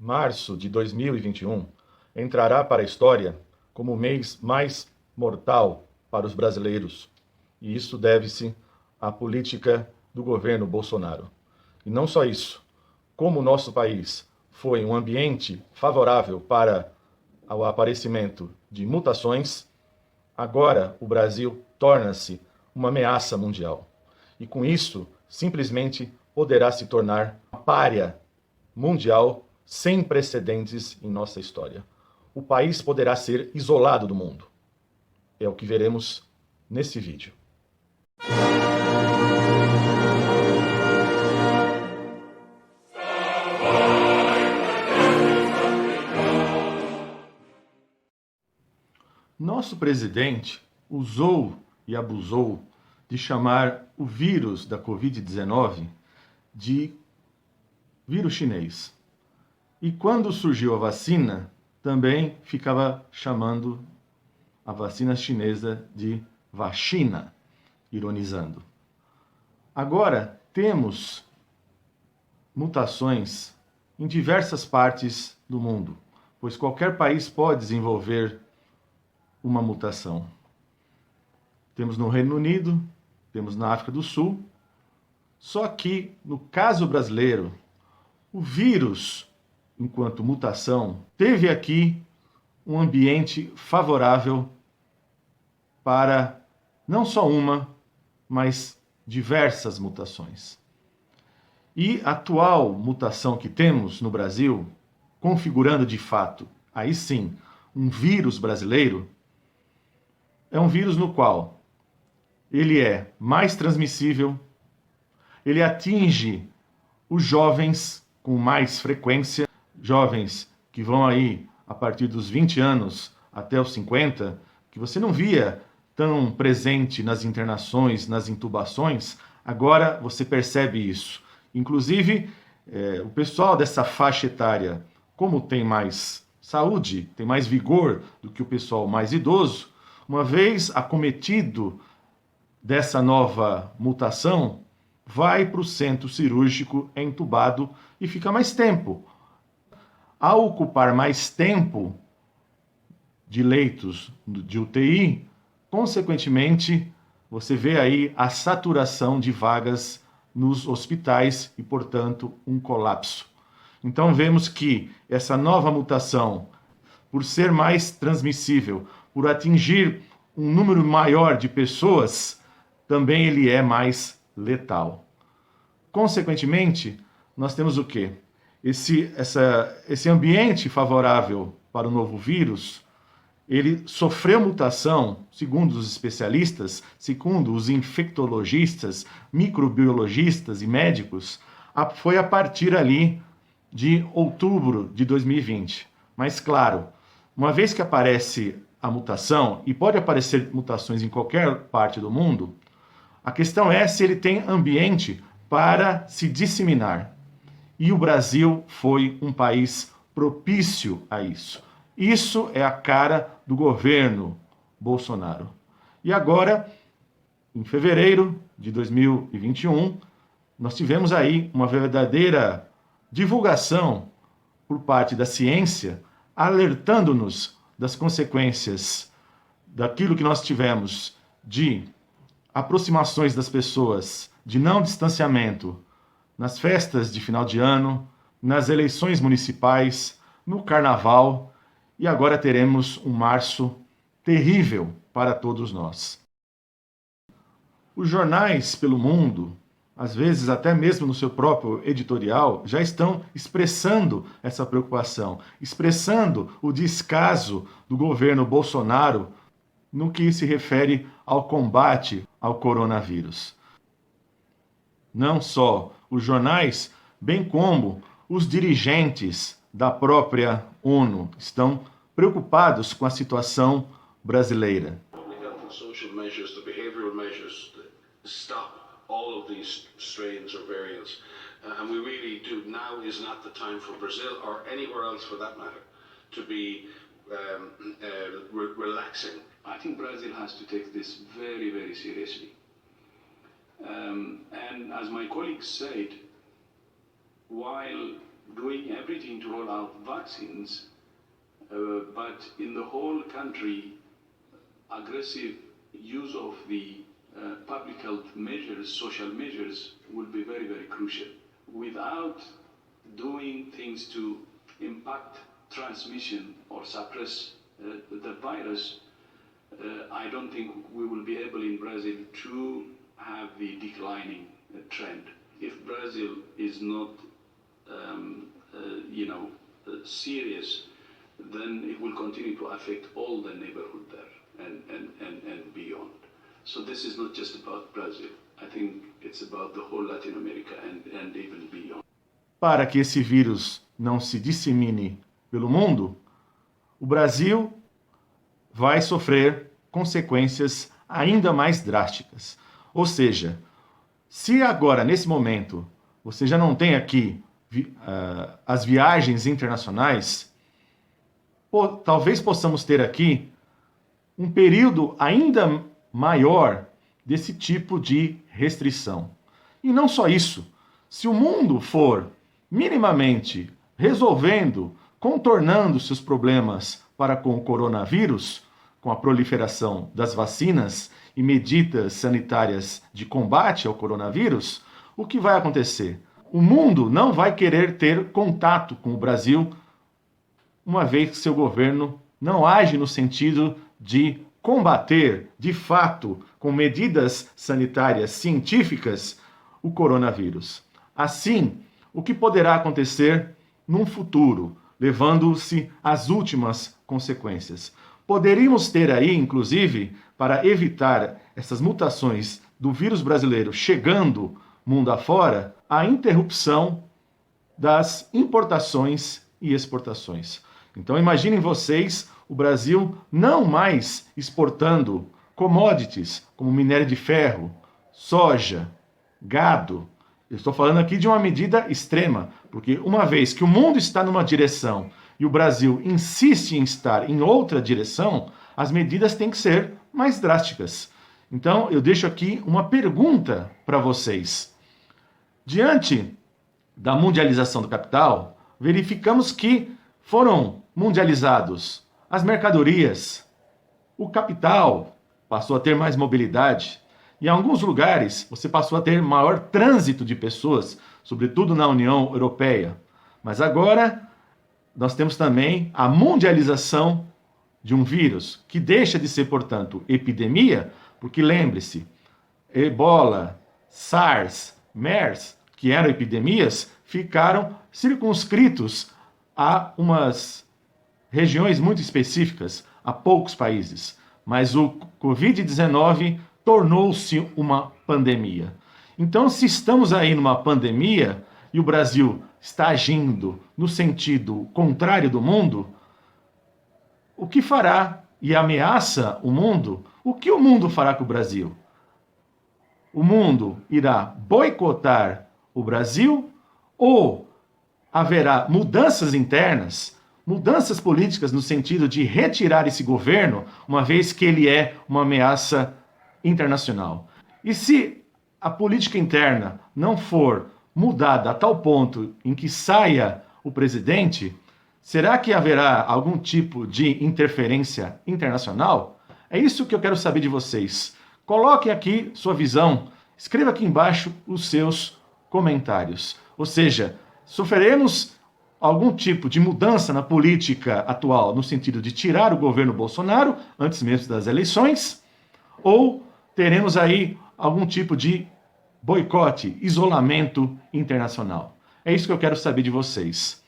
Março de 2021 entrará para a história como o mês mais mortal para os brasileiros, e isso deve-se à política do governo Bolsonaro. E não só isso, como o nosso país foi um ambiente favorável para o aparecimento de mutações, agora o Brasil torna-se uma ameaça mundial. E com isso, simplesmente poderá se tornar uma pária mundial sem precedentes em nossa história. O país poderá ser isolado do mundo. É o que veremos nesse vídeo. Nosso presidente usou e abusou de chamar o vírus da Covid-19 de vírus chinês. E quando surgiu a vacina, também ficava chamando a vacina chinesa de vacina, ironizando. Agora temos mutações em diversas partes do mundo, pois qualquer país pode desenvolver uma mutação. Temos no Reino Unido, temos na África do Sul, só que no caso brasileiro, o vírus, enquanto mutação, teve aqui um ambiente favorável para não só uma, mas diversas mutações. E a atual mutação que temos no Brasil, configurando de fato, aí sim, um vírus brasileiro, é um vírus no qual ele é mais transmissível, ele atinge os jovens com mais frequência, jovens que vão aí a partir dos 20 anos até os 50, que você não via tão presente nas internações, nas intubações, agora você percebe isso. Inclusive, o pessoal dessa faixa etária, como tem mais saúde, tem mais vigor do que o pessoal mais idoso, uma vez acometido dessa nova mutação, vai para o centro cirúrgico, é entubado e fica mais tempo. Ao ocupar mais tempo de leitos de UTI, consequentemente, você vê aí a saturação de vagas nos hospitais e, portanto, um colapso. Então, vemos que essa nova mutação, por ser mais transmissível, por atingir um número maior de pessoas, também ele é mais letal. Consequentemente, nós temos o quê? Esse ambiente favorável para o novo vírus, ele sofreu mutação, segundo os especialistas, segundo os infectologistas, microbiologistas e médicos, foi a partir ali de outubro de 2020. Mas, claro, uma vez que aparece a mutação, e pode aparecer mutações em qualquer parte do mundo, a questão é se ele tem ambiente para se disseminar. E o Brasil foi um país propício a isso. Isso é a cara do governo Bolsonaro. E agora, em fevereiro de 2021, nós tivemos aí uma verdadeira divulgação por parte da ciência, alertando-nos das consequências daquilo que nós tivemos de aproximações das pessoas, de não distanciamento, nas festas de final de ano, nas eleições municipais, no carnaval, e agora teremos um março terrível para todos nós. Os jornais pelo mundo, às vezes até mesmo no seu próprio editorial, já estão expressando essa preocupação, expressando o descaso do governo Bolsonaro no que se refere ao combate ao coronavírus. Não só os jornais, bem como os dirigentes da própria ONU estão preocupados com a situação brasileira. And we really do, now is not the time for Brazil or anywhere else for that matter to be relaxing. I think Brazil has to take this very, very seriously. And as my colleagues said, while doing everything to roll out vaccines, but in the whole country, aggressive use of the public health measures, social measures, would be very, very crucial. Without doing things to impact transmission or suppress the virus, I don't think we will be able in Brazil to have the declining trend. If Brazil is not, serious, then it will continue to affect all the neighborhood there and beyond. So this is not just about Brazil. I think it's about the whole Latin America and even beyond. Para que esse vírus não se dissemine pelo mundo, o Brasil vai sofrer consequências ainda mais drásticas. Ou seja, se agora, nesse momento, você já não tem aqui as viagens internacionais, talvez possamos ter aqui um período ainda maior desse tipo de restrição. E não só isso, se o mundo for minimamente resolvendo, contornando seus problemas para com o coronavírus, com a proliferação das vacinas e medidas sanitárias de combate ao coronavírus, o que vai acontecer? O mundo não vai querer ter contato com o Brasil, uma vez que seu governo não age no sentido de combater, de fato, com medidas sanitárias científicas, o coronavírus. Assim, o que poderá acontecer num futuro, levando-se às últimas consequências? Poderíamos ter aí, inclusive, para evitar essas mutações do vírus brasileiro chegando mundo afora, a interrupção das importações e exportações. Então imaginem vocês o Brasil não mais exportando commodities como minério de ferro, soja, gado. Eu estou falando aqui de uma medida extrema, porque uma vez que o mundo está numa direção e o Brasil insiste em estar em outra direção, as medidas têm que ser mais drásticas. Então eu deixo aqui uma pergunta para vocês. Diante da mundialização do capital, verificamos que foram mundializados as mercadorias, o capital passou a ter mais mobilidade. Em alguns lugares, você passou a ter maior trânsito de pessoas, sobretudo na União Europeia. Mas agora, nós temos também a mundialização de um vírus, que deixa de ser, portanto, epidemia, porque lembre-se, Ebola, SARS, MERS, que eram epidemias, ficaram circunscritos a umas regiões muito específicas, a poucos países. Mas o Covid-19 tornou-se uma pandemia. Então, se estamos aí numa pandemia e o Brasil está agindo no sentido contrário do mundo, o que fará e ameaça o mundo? O que o mundo fará com o Brasil? O mundo irá boicotar o Brasil ou haverá mudanças internas, mudanças políticas no sentido de retirar esse governo, uma vez que ele é uma ameaça internacional? E se a política interna não for mudada a tal ponto em que saia o presidente, será que haverá algum tipo de interferência internacional? É isso que eu quero saber de vocês. Coloquem aqui sua visão, escreva aqui embaixo os seus comentários. Ou seja, sofreremos algum tipo de mudança na política atual, no sentido de tirar o governo Bolsonaro, antes mesmo das eleições, ou teremos aí algum tipo de boicote, isolamento internacional? É isso que eu quero saber de vocês.